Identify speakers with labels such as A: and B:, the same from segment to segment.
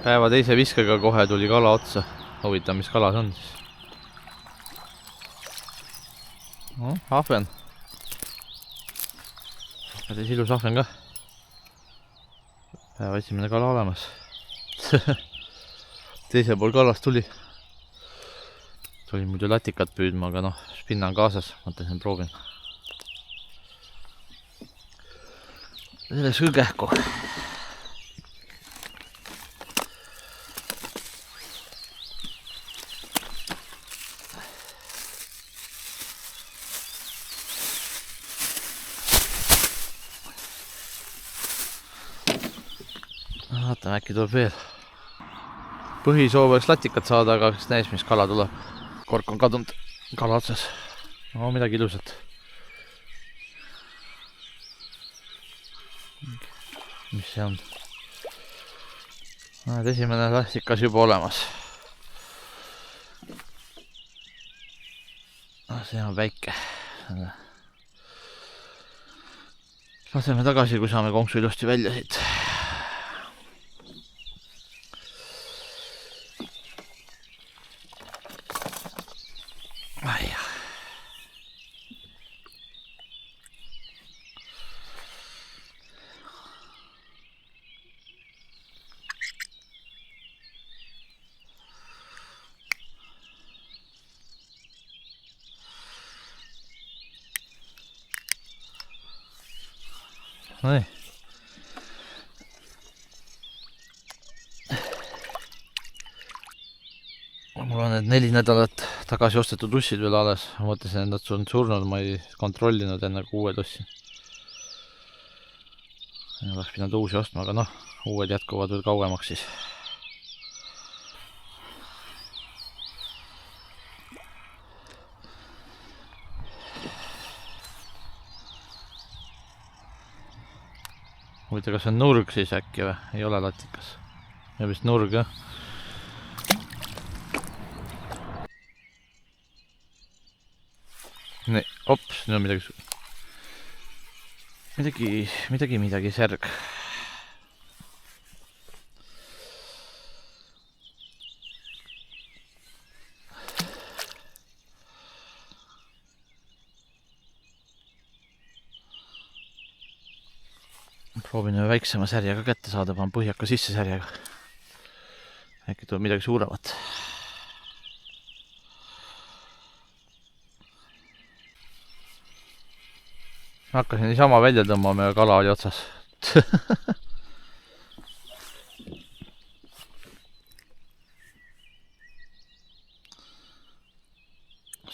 A: Päeva teise viskega kohe tuli kala otsa. Huvitav, mis kala see on siis? Ahven. Päris ilus ahven ka. Päeva esimene kala olemas. Teisel pool kalast tuli. Tuli muidu latikat püüdma, aga spinna on kaasas. Mõtlesin proovin. Selles küll kähku. Vaatame, äkki tuleb veel. Põhisoov võiks latikat saada, aga kes näis, mis kala tuleb. Kork on kadunud kala otsas. Midagi ilusat. Mis see on? Esimene latikas juba olemas. See on väike. Laseme tagasi, kui saame konksu ilusti välja siit. Nii. Mul on need 4 nädalat tagasi ostetud ussid veel alles. Mõtlesin, et nad on surnud, ma ei kontrollinud enne, kui uued ostsin. Oleks pidanud uusi ostma, aga uued jätkuvad veel kauemaks siis. Huvitav, kas see on nurg siis äkki või? Ei ole latikas. Ja vist nurg, jah. Nii, hops, nüüd on midagi särg. Proovin ühe väiksema särjaga kätte saada, panen põhjaka sisse särjaga. Äkki tuleb midagi suuremat. Hakkasin niisama välja tõmbama ja kala oli otsas.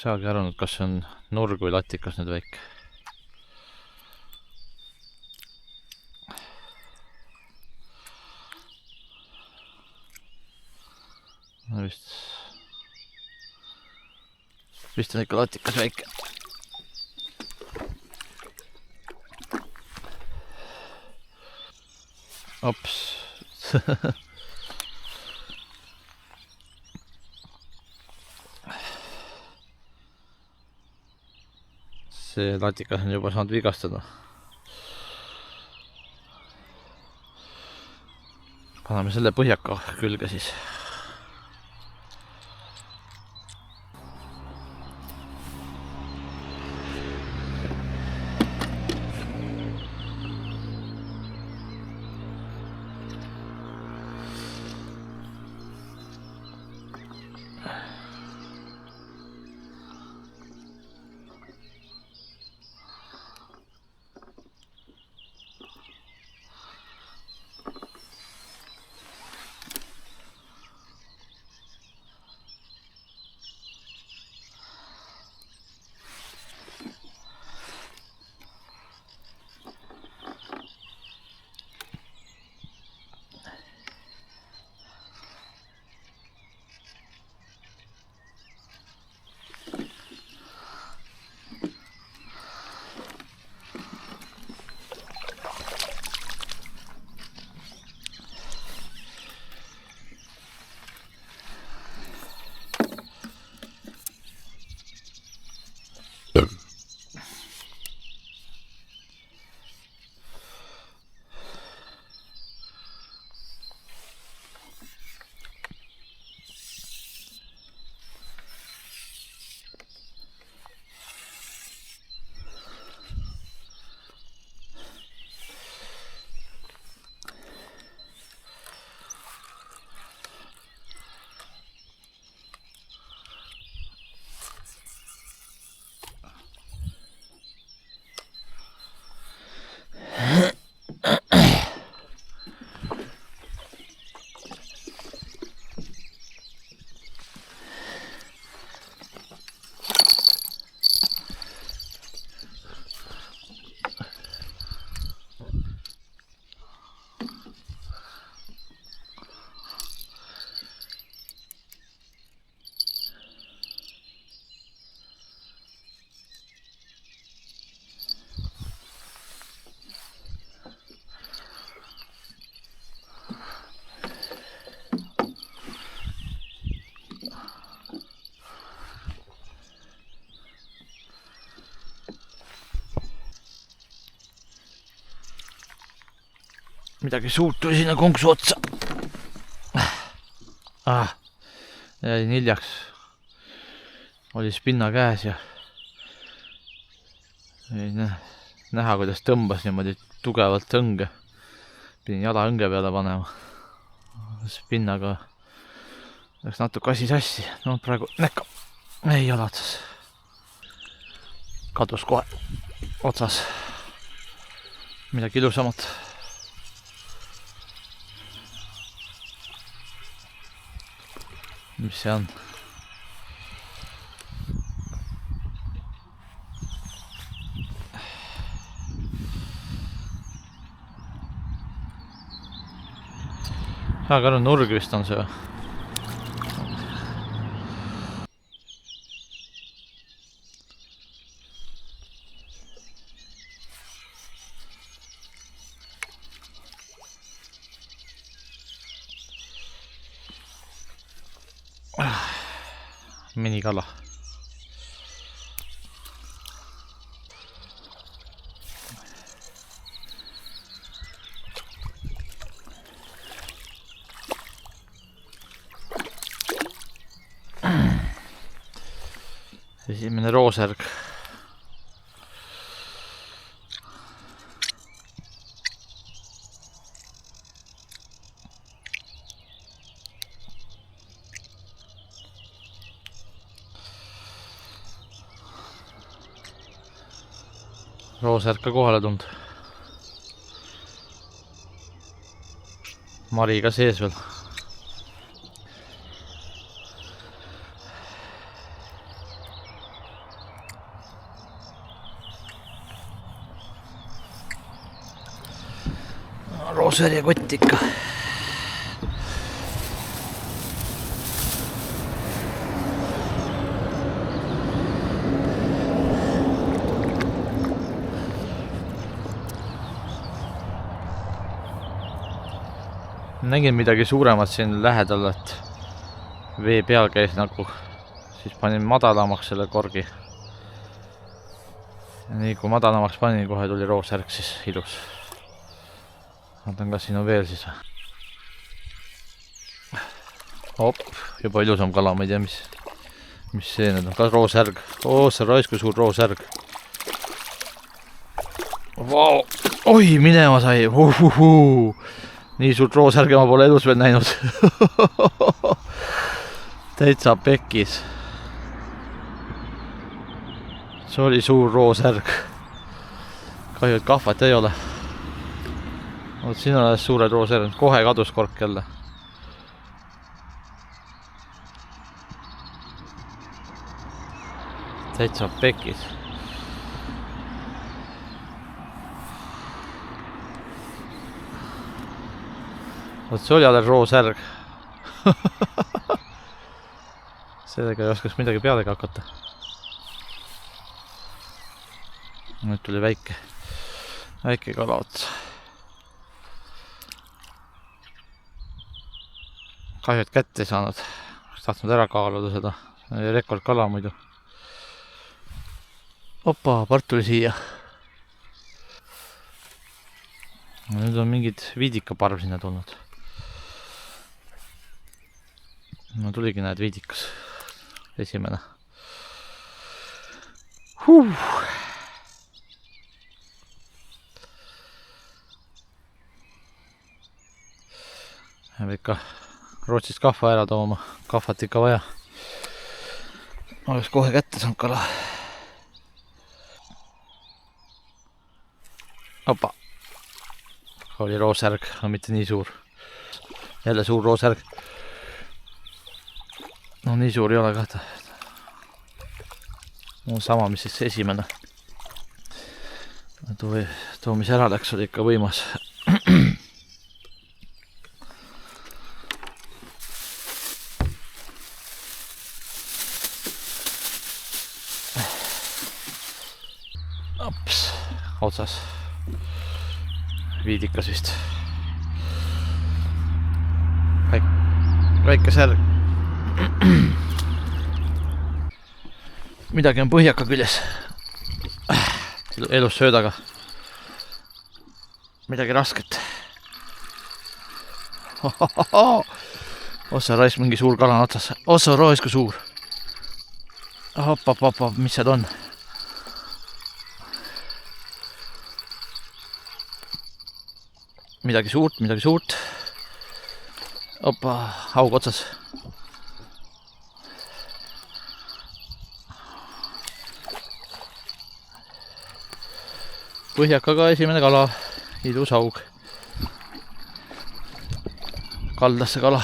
A: Saagi arvanud, kas see on nurg või latikas nüüd väike. Vist on ikka latikas väike. Ops. See latikas on juba saanud vigastada. Paneme selle põhjaka külge siis. midagi suurt tuli sinna konksu otsa. Jäin hiljaks. Oli spinna käes ja näha, kuidas tõmbas niimoodi tugevalt õnge. Pidin jala õnge peale panema. Spinnaga läks natuke asi sassi. No praegu näkkab. Ei ole otsas. Kadus kohe otsas. Midagi ilusamat. Mis see on? Aga nurg vist on see. Minikala. Esimene roosärg. Roosärg ka kohale tulnud. Mari ka sees veel. Roosärje kott ikka. Nägin midagi suuremat siin lähedal, et vee peal käis nagu. Siis panin madalamaks selle korgi. Ja nii kui madalamaks panin, kohe tuli roosärg siis ilus. Vaatan, kas siin on veel siis. Hop, juba ilusam kala, ma ei tea, mis see nüüd on. Ka roosärg. See raisku suur roosärg. Vau! Oi, minema sai! Nii suurt roosärge ma pole elus veel näinud. Täitsa pekkis. See oli suur roosärg. Kahju, et kahvat ei ole. Oot, siin on suured roosärg. Kohe kadus kork jälle. Täitsa pekkis. Oot, see oli alles roosärg. Sellega ei oskaks midagi peale hakata. Nüüd tuli väike kala otsa. Kahju, et kätte ei saanud. Tahtnud ära kaaluda seda. Rekord kala muidu. Opa, part tuli siia. Nüüd on mingid viidikaparv sinna tulnud. No tuligi näed viidikas. Esimene. Peab ikka Rootsist kahva ära tooma. Kahvat ikka vaja. Oleks kohe kätte saanud kala. Opa. Oli roosärg, aga mitte nii suur. Jälle suur roosärg. No nii suur ei ole kahta. No sama, mis siis esimene. Too, mis ära läks, oli ikka võimas. Ops, otsas. Viidikas vist. Väike särg. Midagi on põhjaka küljes. Elus söödaga. Midagi rasket. Ossa raisk mingi suur kala on otsas. Ossa raisk kui suur. Hop, mis seal on? Midagi suurt. Opa, haug otsas. Põhjakaga esimene kala, ilus haug. Kaldasse kala.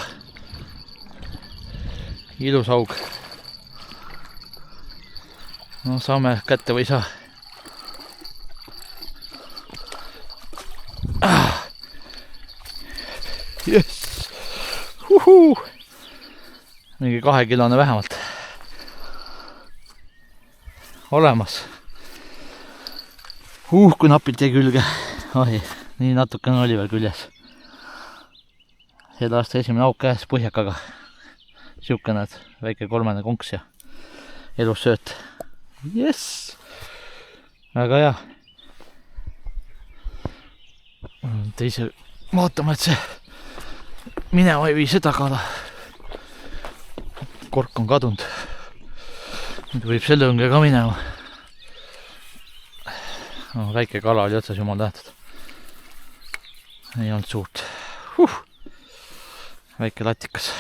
A: Ilus haug. No saame kätte või saa. Yes. Mingi 2 kilone vähemalt. Olemas. Kui napilt jäi külge. Oi, nii natukene oli veel küljes. Selle aasta esimene auk käes põhjakaga. Siuke näed, väike 3. konks ja elus sööt. Yes! Väga hea. Teise vaatama, et see minema ei vii seda kala. Kork on kadunud. Nüüd võib selle õnge ka minema. No, väike kala oli otsas, jumal tähtad. Ei olnud suurt. Väike latikas.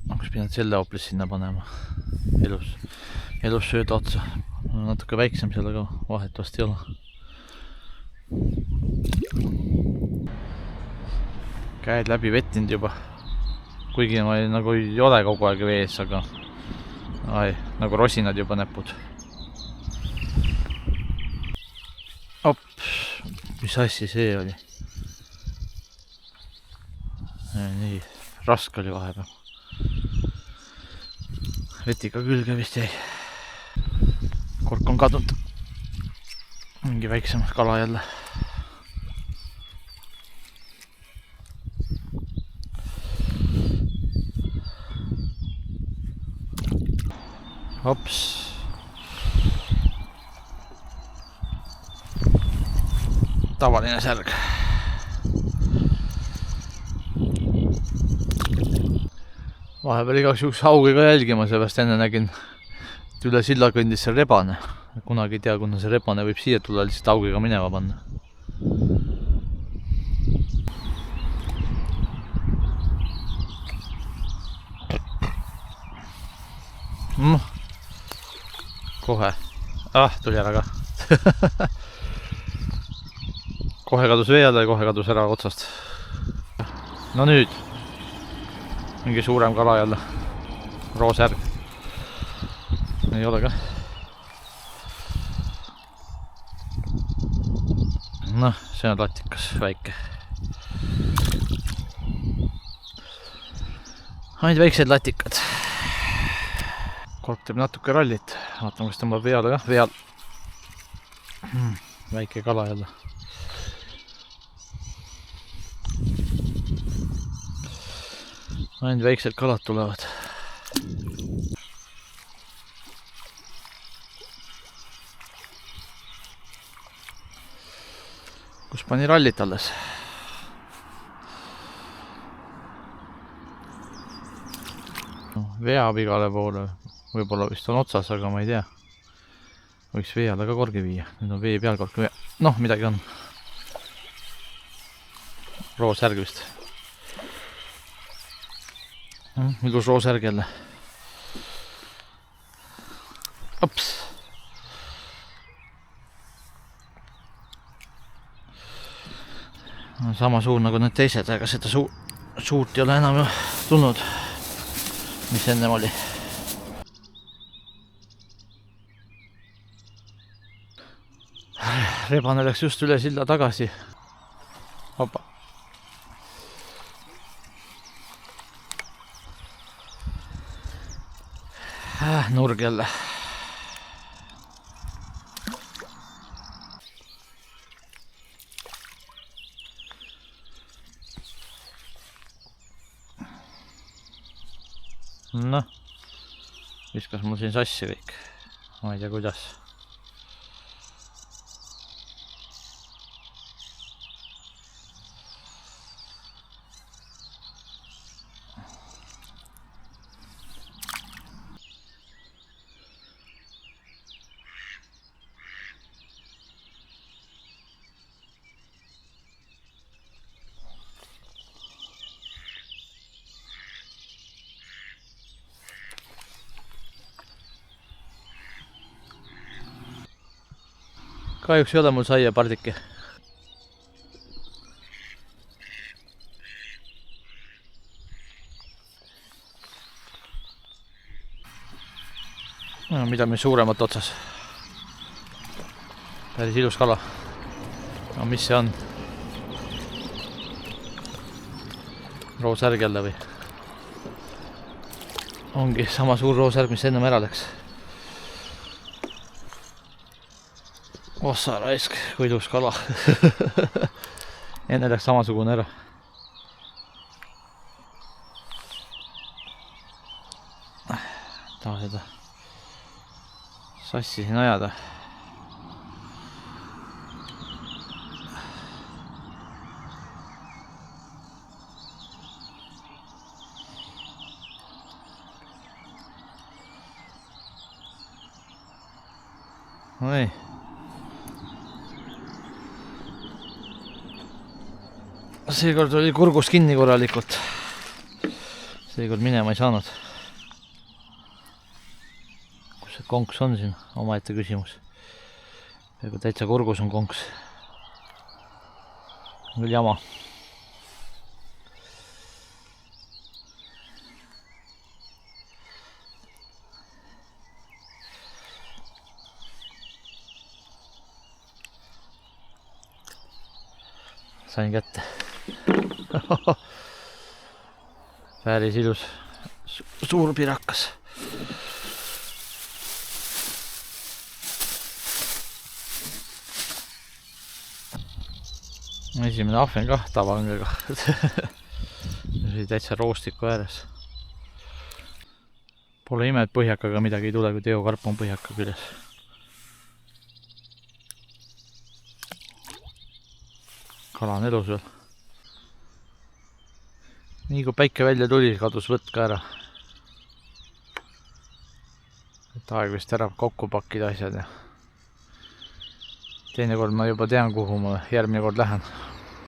A: Oleks pidanud selle hoopis sinna panema. Elus sööda otsa. Natuke väiksem seal, aga vahet vast ei ole. Käed läbi vettinud juba. Kuigi ma nagu ei ole kogu aeg vees, aga nagu rosinad juba näpud. Mis assi see oli? Nii, raske oli vahepeal. Vetika külge vist jäi. Kork on kadunud. Mingi väiksem kala jälle. Hops. Tavaline särg. Vahepeal igaks juhuks haugi ka jälgima, seepärast enne nägin, et üle silla kõndis seal rebane. Kunagi ei tea, kuna see rebane võib siia tulla lihtsalt haugiga minema panna. Kohe. Tuli ära ka. Kohe kadus vee alla ja kohe kadus ära otsast. No nüüd. Mingi suurem kala jälle. Roosärg. Ei ole ka. Noh, see on latikas, väike. Ainult väiksed latikad. Kork teeb natuke rallit. Vaatame, kas tõmbab veale ka. Veal. Väike kala jälle. Ainult väiksed kalad tulevad. Kus pani rallit alles? Veab igale poole. Võib-olla vist on otsas, aga ma ei tea. Võiks vee alla ka korgi viia. Nüüd on vee peal korgi vee. Noh, midagi on. Roosärg vist. Ilus roosärg jälle. Ops. Sama suur nagu need teised, aga seda suurt ei ole enam tulnud, mis ennem oli. Rebane läks just üle silla tagasi. Opa. Nurg jälle. Noh, viskas mul siin sassi kõik. Ma ei tea kuidas. Kahjuks ei ole mul saia pardike. No, mida meil suuremat otsas. Päris ilus kala. No mis see on? Roosärg jälle või? Ongi sama suur roosärg, mis ennem ära läks. Ossa raisk, kui ilus kala. Enne läks samasugune ära. Taha seda sassi siin ajada. Oi. Seekord oli kurgus kinni korralikult. Seekord minema ei saanud. Kus see konks on siin? Omaette küsimus. Peaaegu täitsa kurgus on konks. Küll jama. Sain kätte. Päris ilus suur pirakas. Esimene ahven kah tavangega. See oli täitsa roostiku ääres. Pole ime, et põhjakaga midagi ei tule, kui teokarp on põhjaka küljes. Kala on elus veel. Nii kui päike välja tuli, kadus võtt ka ära. Et aeg vist ära kokku pakkida asjad ja teinekord ma juba tean, kuhu ma järgmine kord lähen.